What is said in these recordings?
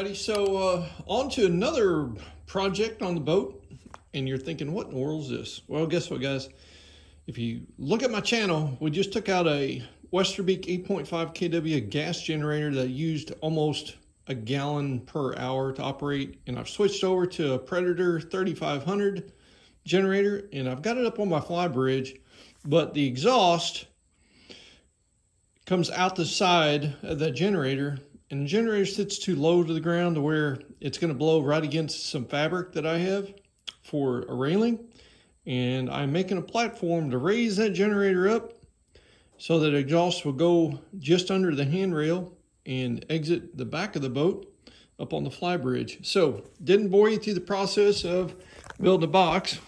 everybody. So on to another project on the boat, and you're thinking, what in the world is this? Well, guess what, guys? If you look at my channel, we just took out a Westerbeek 8.5 kW gas generator that used almost a gallon per hour to operate, and I've switched over to a Predator 3500 generator, and I've got it up on my flybridge, but the exhaust comes out the side of that generator, and the generator sits too low to the ground to where it's going to blow right against some fabric that I have for a railing. And I'm making a platform to raise that generator up so that exhaust will go just under the handrail and exit the back of the boat up on the flybridge. So didn't bore you through the process of building a box,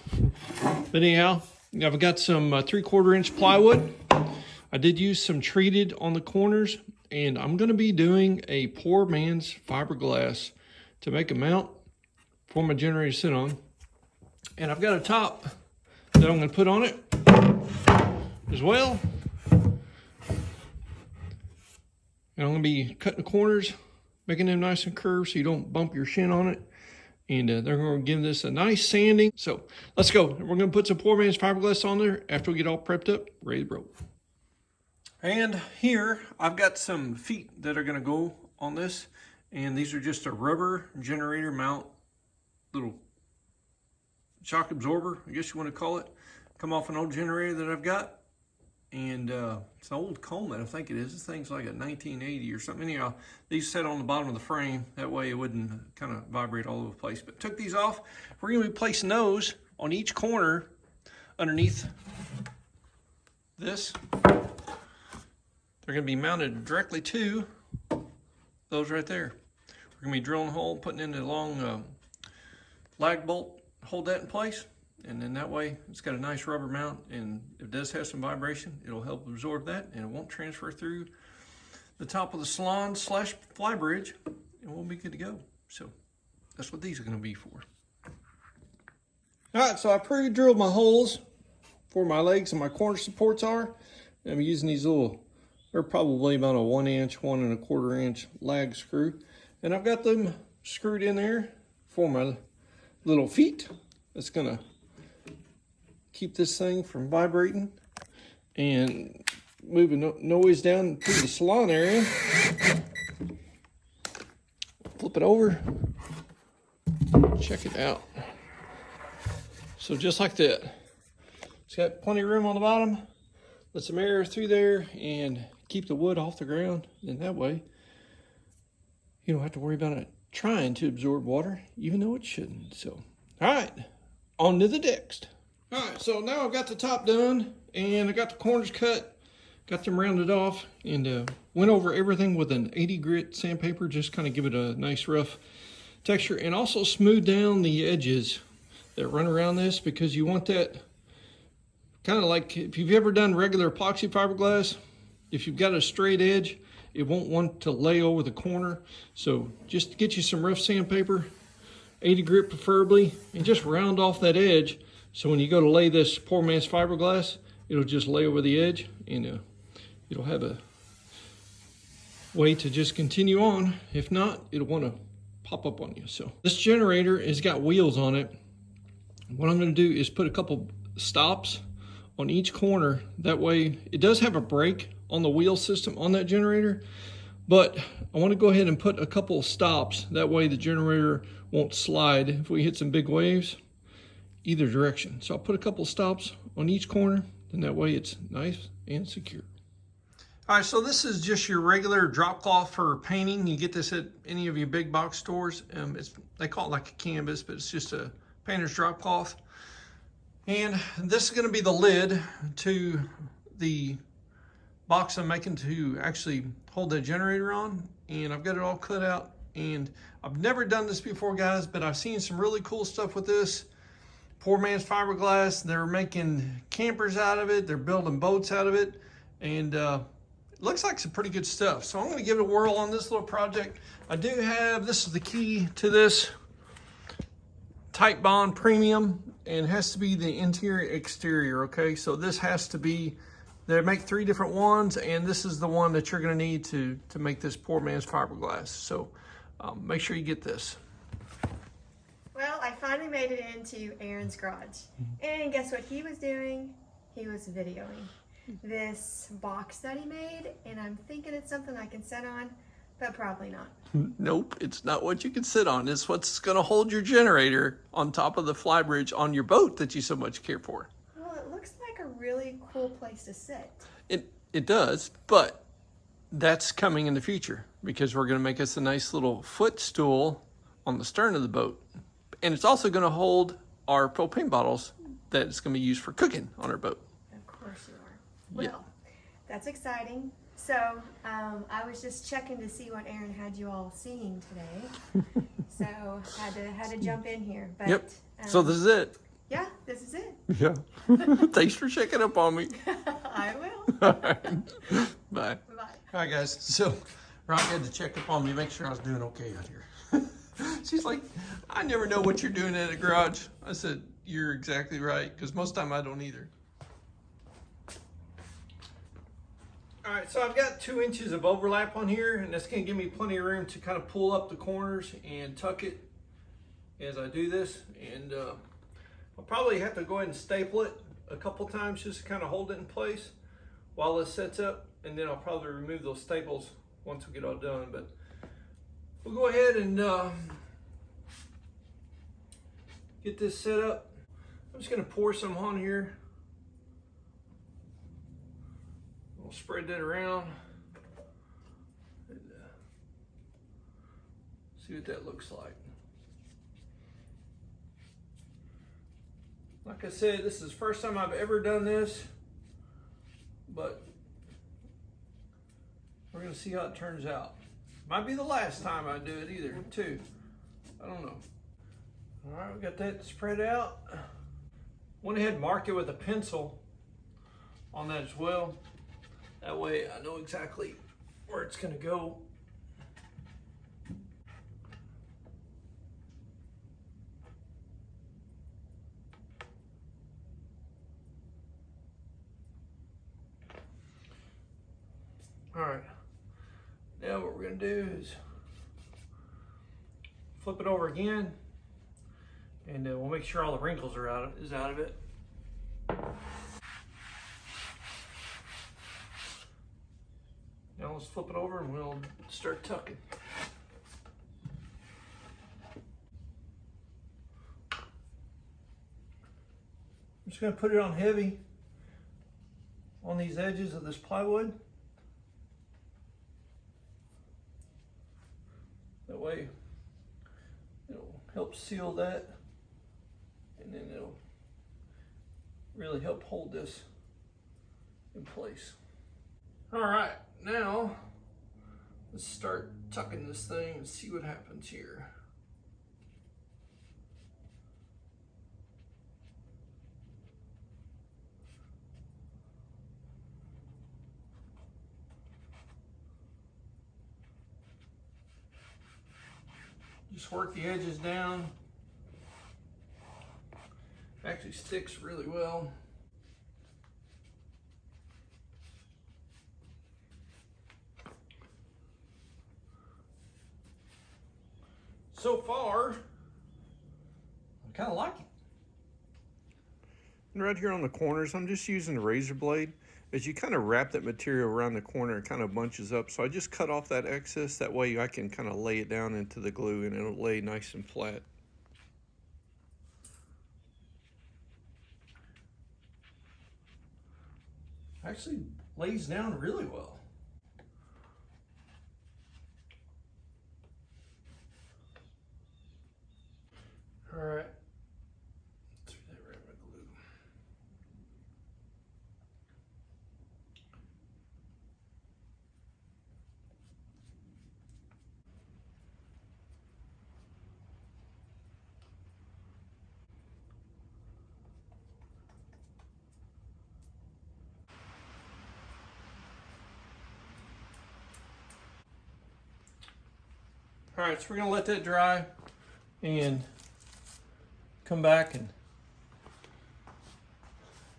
but anyhow, I've got some 3/4 inch plywood. I did use some treated on the corners, and I'm going to be doing a poor man's fiberglass to make a mount for my generator to sit on. And I've got a top that I'm going to put on it as well. And I'm going to be cutting the corners, making them nice and curved so you don't bump your shin on it. And they're going to give this a nice sanding. So let's go. We're going to put some poor man's fiberglass on there after we get all prepped up, ready to roll. And here I've got some feet that are going to go on this, and these are just a rubber generator mount, little shock absorber, I guess you want to call it. Come off an old generator that I've got, and it's an old Coleman, I think it is. This thing's like a 1980 or something. Anyhow, these sit on the bottom of the frame, that way it wouldn't kind of vibrate all over the place. But took these off. We're going to be placing those on each corner underneath this. They're going to be mounted directly to those right there. We're going to be drilling a hole, putting in a long lag bolt, hold that in place, and then that way it's got a nice rubber mount, and if it does have some vibration, it'll help absorb that, and it won't transfer through the top of the salon / flybridge, and we'll be good to go. So that's what these are going to be for. All right, so I pre-drilled my holes for my legs and my corner supports are. I'm using these little, they're probably about a 1 inch, 1 1/4 inch lag screw. And I've got them screwed in there for my little feet. That's gonna keep this thing from vibrating and moving noise down through the salon area. Flip it over, check it out. So just like that. It's got plenty of room on the bottom. Let some air through there and keep the wood off the ground. And that way, you don't have to worry about it trying to absorb water, even though it shouldn't. So, all right, on to the next. All right, so now I've got the top done, and I got the corners cut, got them rounded off, and went over everything with an 80 grit sandpaper, just kind of give it a nice rough texture, and also smooth down the edges that run around this, because you want that kind of like, if you've ever done regular epoxy fiberglass, if you've got a straight edge, it won't want to lay over the corner. So just get you some rough sandpaper, 80 grit preferably, and just round off that edge. So when you go to lay this poor man's fiberglass, it'll just lay over the edge, and it'll have a way to just continue on. If not, it'll want to pop up on you. So this generator has got wheels on it. What I'm going to do is put a couple stops on each corner. That way, it does have a brake on the wheel system on that generator, but I want to go ahead and put a couple of stops. That way the generator won't slide if we hit some big waves either direction. So I'll put a couple of stops on each corner, and that way it's nice and secure. All right, so this is just your regular drop cloth for painting. You get this at any of your big box stores. They call it like a canvas, but it's just a painter's drop cloth. And this is going to be the lid to the box I'm making to actually hold that generator on. And I've got it all cut out. And I've never done this before, guys, but I've seen some really cool stuff with this. Poor man's fiberglass. They're making campers out of it. They're building boats out of it. And it looks like some pretty good stuff. So I'm going to give it a whirl on this little project. I do have, this is the key to this, Type Bond Premium, and it has to be the interior exterior, okay? So this has to be, they make 3 different ones, and this is the one that you're gonna need to make this poor man's fiberglass. So make sure you get this. Well, I finally made it into Aaron's garage. And guess what he was doing? He was videoing this box that he made, and I'm thinking it's something I can sit on, but probably not. Nope, it's not what you can sit on. It's what's going to hold your generator on top of the flybridge on your boat that you so much care for. Well, it looks like a really cool place to sit. It does, but that's coming in the future because we're going to make us a nice little footstool on the stern of the boat. And it's also going to hold our propane bottles that it's going to be used for cooking on our boat. Of course you are. Well, that's exciting. So I was just checking to see what Aaron had you all seeing today. So had to jump in here. But, yep. So this is it. Yeah, this is it. Yeah. Thanks for checking up on me. I will. All right. Bye. Bye. All right, guys. So Rock had to check up on me, make sure I was doing okay out here. She's like, I never know what you're doing in the garage. I said, you're exactly right, because most of the time I don't either. All right, so I've got 2 inches of overlap on here, and that's going to give me plenty of room to kind of pull up the corners and tuck it as I do this. And I'll probably have to go ahead and staple it a couple times just to kind of hold it in place while this sets up, and then I'll probably remove those staples once we get all done. But we'll go ahead and get this set up. I'm just going to pour some on here. We'll spread that around and see what that looks like. Like I said, this is the first time I've ever done this, but we're going to see how it turns out. Might be the last time I do it either, too. I don't know. All right, we got that spread out. Went ahead and marked it with a pencil on that as well. That way I know exactly where it's going to go. All right, now what we're going to do is flip it over again, and we'll make sure all the wrinkles are out of it. Now let's flip it over and we'll start tucking. I'm just going to put it on heavy on these edges of this plywood. That way it'll help seal that, and then it'll really help hold this in place. All right, now let's start tucking this thing and see what happens here. Just work the edges down. It actually sticks really well. So far, I kind of like it. And right here on the corners, I'm just using a razor blade. As you kind of wrap that material around the corner, it kind of bunches up. So I just cut off that excess. That way I can kind of lay it down into the glue and it'll lay nice and flat. Actually lays down really well. All right. Through that right with glue. All right, so we're gonna let that dry and come back and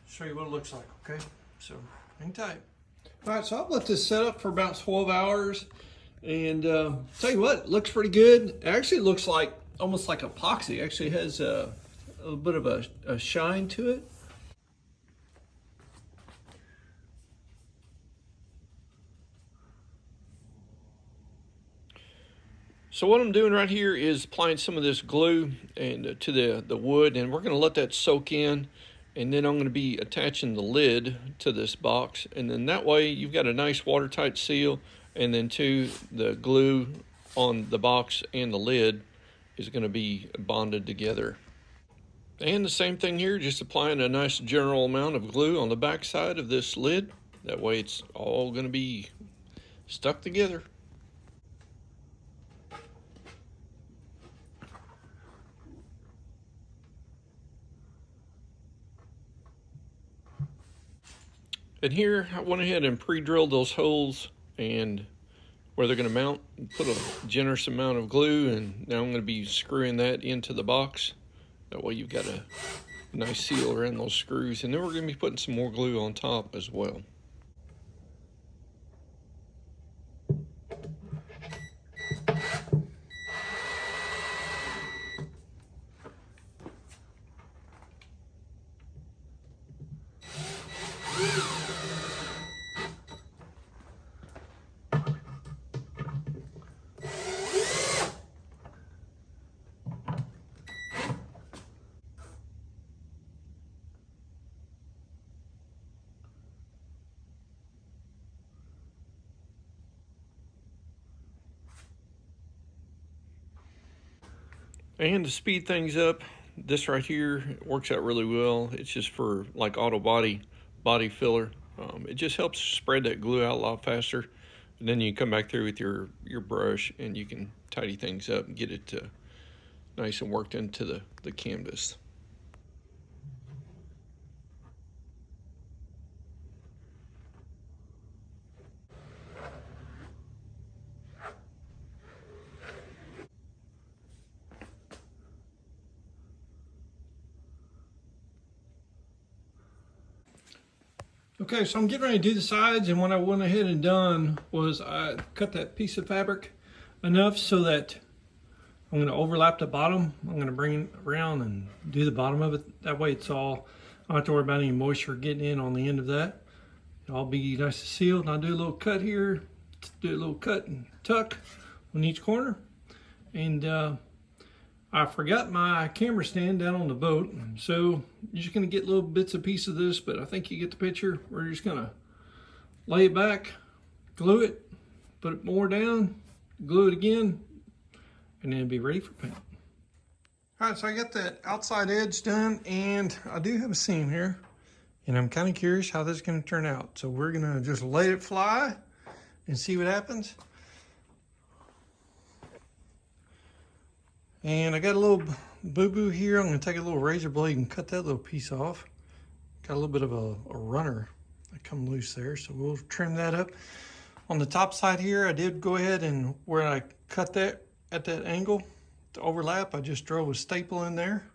show you what it looks like, okay? So hang tight. All right, so I've let this set up for about 12 hours. And tell you what, it looks pretty good. It actually looks like almost like epoxy. It actually has a little bit of a shine to it. So what I'm doing right here is applying some of this glue and to the wood, and we're going to let that soak in, and then I'm going to be attaching the lid to this box, and then that way you've got a nice watertight seal, and then too the glue on the box and the lid is going to be bonded together. And the same thing here, just applying a nice general amount of glue on the back side of this lid. That way it's all going to be stuck together. And here I went ahead and pre-drilled those holes and where they're going to mount, put a generous amount of glue, and now I'm going to be screwing that into the box. That way you've got a nice seal around those screws, and then we're going to be putting some more glue on top as well. And to speed things up, this right here works out really well. It's just for like auto body filler. It just helps spread that glue out a lot faster. And then you come back through with your brush and you can tidy things up and get it nice and worked into the canvas. Okay, so I'm getting ready to do the sides, and what I went ahead and done was I cut that piece of fabric enough so that I'm going to overlap the bottom. I'm going to bring it around and do the bottom of it. That way it's all, I don't have to worry about any moisture getting in on the end of that. It'll all be nice and sealed. And I'll do a little cut here, do a little cut and tuck on each corner. And I forgot my camera stand down on the boat, so you're just going to get little bits and pieces of this, but I think you get the picture. We're just going to lay it back, glue it, put it more down, glue it again, and then it'll be ready for paint. All right, so I got that outside edge done, and I do have a seam here, and I'm kind of curious how this is going to turn out. So we're going to just let it fly and see what happens. And I got a little boo-boo here. I'm going to take a little razor blade and cut that little piece off. Got a little bit of a runner that come loose there, so we'll trim that up. On the top side here, I did go ahead and where I cut that at that angle to overlap, I just drove a staple in there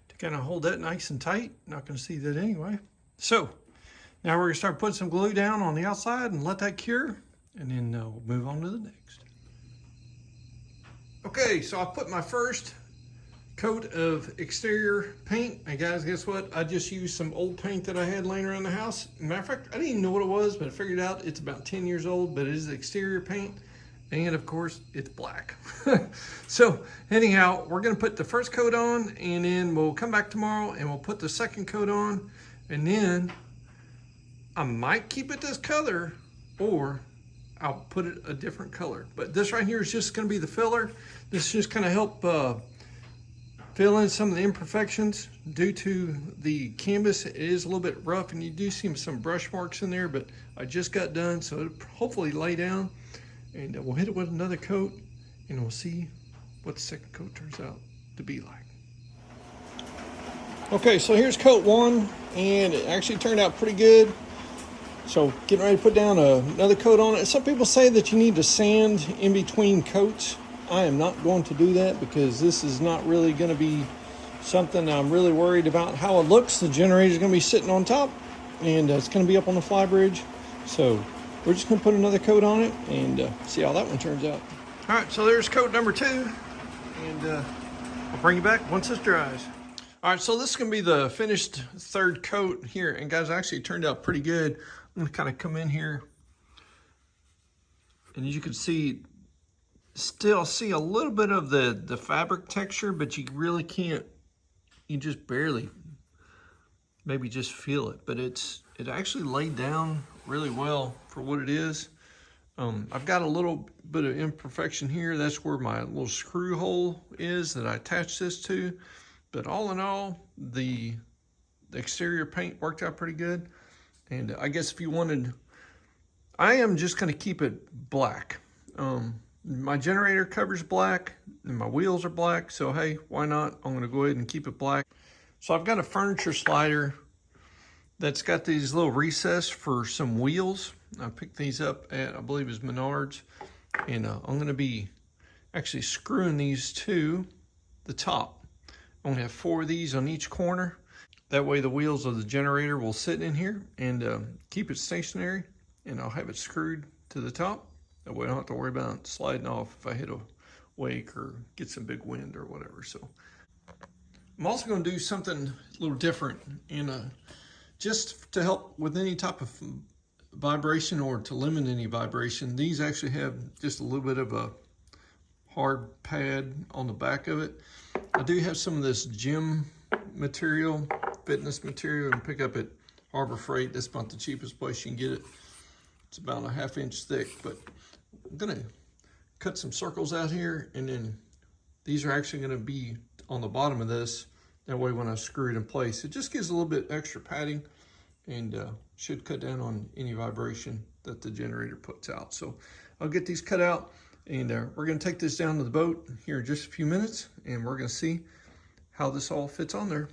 to kind of hold that nice and tight. Not going to see that anyway. So now we're going to start putting some glue down on the outside and let that cure, and then we'll move on to the next. Okay, so I put my first coat of exterior paint, and guys, guess what? I just used some old paint that I had laying around the house. Matter of fact, I didn't even know what it was, but I figured out it's about 10 years old, but it is exterior paint, and of course, it's black. So anyhow, we're gonna put the first coat on, and then we'll come back tomorrow, and we'll put the second coat on, and then I might keep it this color, or I'll put it a different color. But this right here is just gonna be the filler. This is just gonna help fill in some of the imperfections due to the canvas. It is a little bit rough, and you do see some brush marks in there, but I just got done, so it'll hopefully lay down, and we'll hit it with another coat, and we'll see what the second coat turns out to be like. Okay, so here's coat one, and it actually turned out pretty good. So getting ready to put down another coat on it. Some people say that you need to sand in between coats. I am not going to do that because this is not really going to be something I'm really worried about how it looks. The generator is going to be sitting on top, and it's going to be up on the flybridge. So we're just gonna put another coat on it and see how that one turns out. All right, so there's coat number 2, and I'll bring you back once this dries. All right, so this is gonna be the finished 3rd coat here, and guys, actually turned out pretty good. I'm gonna kind of come in here, and as you can see, still see a little bit of the fabric texture, but you really can't, you just barely, maybe just feel it, but it actually laid down really well for what it is. I've got a little bit of imperfection here. That's where my little screw hole is that I attached this to. But all in all, the exterior paint worked out pretty good. And I guess if you wanted, I am just gonna keep it black. My generator cover's black and my wheels are black. So hey, why not? I'm gonna go ahead and keep it black. So I've got a furniture slider that's got these little recess for some wheels. I picked these up at, I believe it's Menards. And I'm gonna be actually screwing these to the top. I'm gonna have 4 of these on each corner. That way the wheels of the generator will sit in here and keep it stationary. And I'll have it screwed to the top. That way I don't have to worry about sliding off if I hit a wake or get some big wind or whatever. So I'm also gonna do something a little different in just to help with any type of vibration or to limit any vibration. These actually have just a little bit of a hard pad on the back of it. I do have some of this gym material, fitness material, and pick up at Harbor Freight. That's about the cheapest place you can get it. It's about a 1/2 inch thick, but I'm gonna cut some circles out here, and then these are actually gonna be on the bottom of this. That way when I screw it in place, it just gives a little bit extra padding and should cut down on any vibration that the generator puts out. So I'll get these cut out, and we're gonna take this down to the boat here in just a few minutes, and we're gonna see how this all fits on there.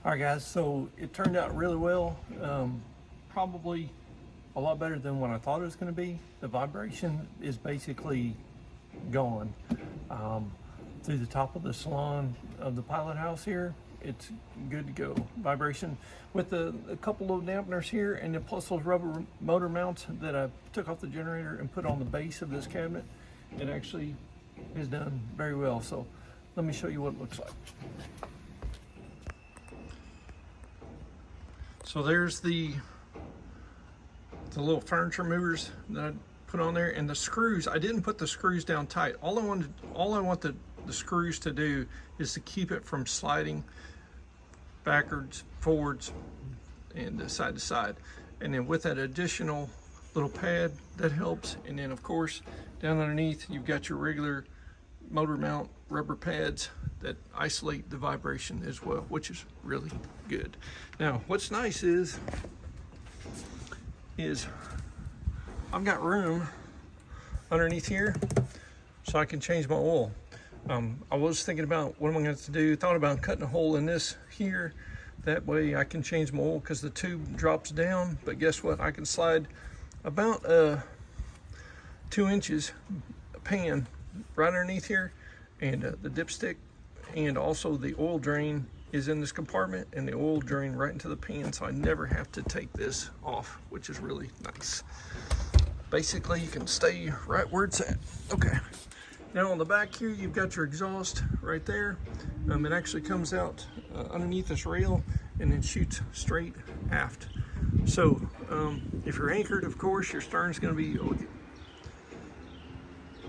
All right, guys, so it turned out really well. Probably a lot better than what I thought it was going to be. The vibration is basically gone. Through the top of the salon of the pilot house here, it's good to go. Vibration with a couple of dampeners here, and then plus those rubber motor mounts that I took off the generator and put on the base of this cabinet, it actually is done very well. So let me show you what it looks like. So there's the little furniture movers that I put on there, and the screws. I didn't put the screws down tight. All I want the screws to do is to keep it from sliding backwards, forwards, and side to side. And then with that additional little pad, that helps. And then of course, down underneath, you've got your regular motor mount rubber pads that isolate the vibration as well, which is really good. Now, what's nice is I've got room underneath here so I can change my oil. I was thinking about what am I going to do. Thought about cutting a hole in this here. That way I can change my oil because the tube drops down. But guess what? I can slide about 2 inches pan right underneath here, and the dipstick and also the oil drain is in this compartment, and the oil drain right into the pan, so I never have to take this off, which is really nice. basically you can stay right where it's at. Okay. Now on the back here, you've got your exhaust right there. It actually comes out underneath this rail and then shoots straight aft. So if you're anchored, of course, your stern's going to be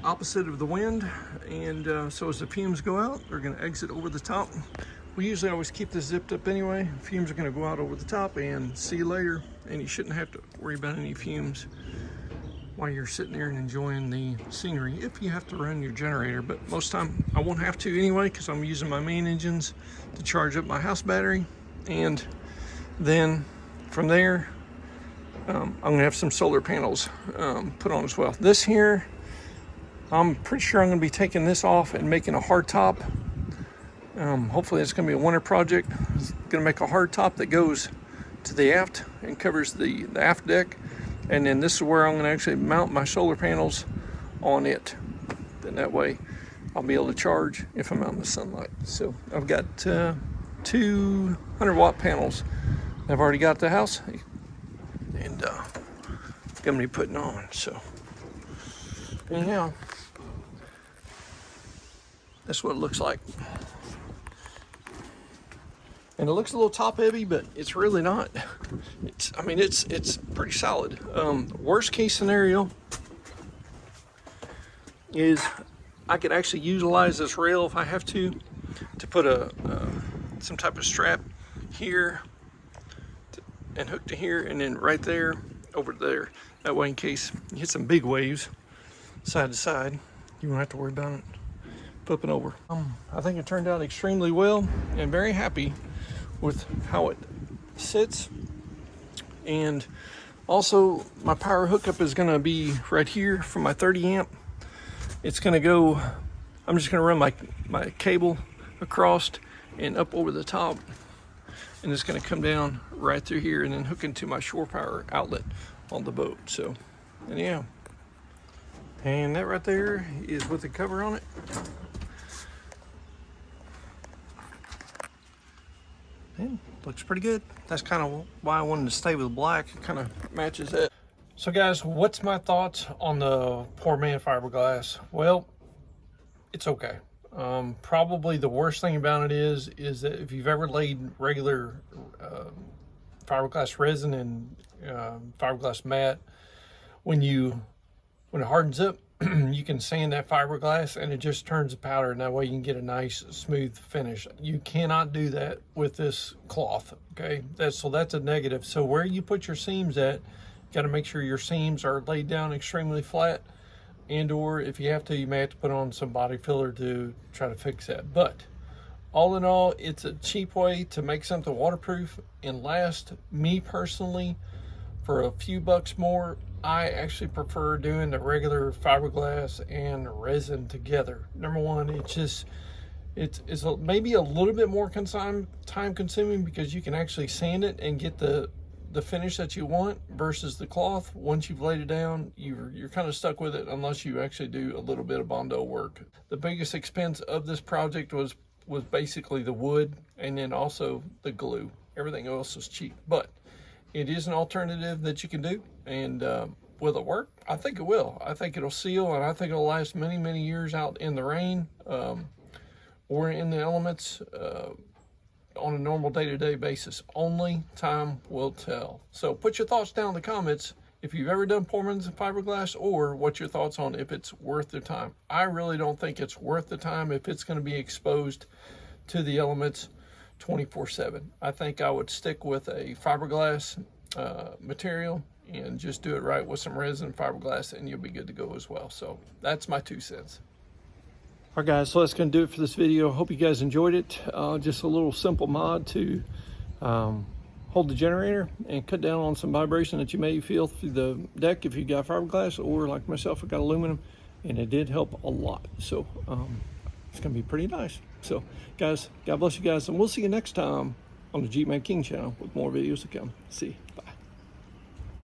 opposite of the wind, and so as the fumes go out, they're going to exit over the top. We usually always keep this zipped up anyway. Fumes are going to go out over the top, and see you later. And you shouldn't have to worry about any fumes while you're sitting there and enjoying the scenery, if you have to run your generator. But most time I won't have to anyway, because I'm using my main engines to charge up my house battery. And then from there, I'm going to have some solar panels put on as well. This here, I'm pretty sure I'm going to be taking this off and making a hard top. Hopefully it's going to be a winter project. It's going to make a hard top that goes to the aft and covers the aft deck. And then this is where I'm going to actually mount my solar panels on it. Then that way I'll be able to charge if I'm out in the sunlight. So I've got 200 watt panels I've already got at the house, and I'm going to be putting on. So anyhow, that's what it looks like. And it looks a little top heavy, but it's really not. It's pretty solid. Worst case scenario is I could actually utilize this rail if I have to put some type of strap here and hook to here, and then right there over there. That way, in case you hit some big waves side to side, you won't have to worry about it flipping over. I think it turned out extremely well, and very happy with how it sits. And also my power hookup is going to be right here for my 30 amp. It's going to go, I'm just going to run my cable across and up over the top, and it's going to come down right through here and then hook into my shore power outlet on the boat. So, and yeah, and that right there is with the cover on it. And looks pretty good. That's kind of why I wanted to stay with black. It kind of matches that. So guys, what's my thoughts on the poor man fiberglass? Well, it's okay. Probably the worst thing about it is that if you've ever laid regular fiberglass resin and fiberglass mat, when it hardens up, you can sand that fiberglass and it just turns to powder, and that way you can get a nice smooth finish. You cannot do that with this cloth, okay? That's a negative. So where you put your seams at, you got to make sure your seams are laid down extremely flat, and or if you have to, you may have to put on some body filler to try to fix that. But all in all, it's a cheap way to make something waterproof and last. Me personally, for a few bucks more, I actually prefer doing the regular fiberglass and resin together. Number one, it's maybe a little bit more time consuming, because you can actually sand it and get the finish that you want, versus the cloth. Once you've laid it down, you're kind of stuck with it unless you actually do a little bit of Bondo work. The biggest expense of this project was basically the wood, and then also the glue. Everything else is cheap, but it is an alternative that you can do. And will it work? I think it will. I think it'll seal, and I think it'll last many, many years out in the rain or in the elements on a normal day-to-day basis. Only time will tell. So put your thoughts down in the comments if you've ever done poor man's fiberglass, or what's your thoughts on if it's worth the time. I really don't think it's worth the time if it's going to be exposed to the elements 24/7. I think I would stick with a fiberglass material and just do it right with some resin and fiberglass, and you'll be good to go as well. So that's my 2 cents. All right guys, so that's going to do it for this video. Hope you guys enjoyed it. Just a little simple mod to hold the generator and cut down on some vibration that you may feel through the deck if you got fiberglass, or like myself, I got aluminum, and it did help a lot. So it's going to be pretty nice. So guys, God bless you guys, and we'll see you next time on the Jeep Man King channel with more videos to come. See you. Bye.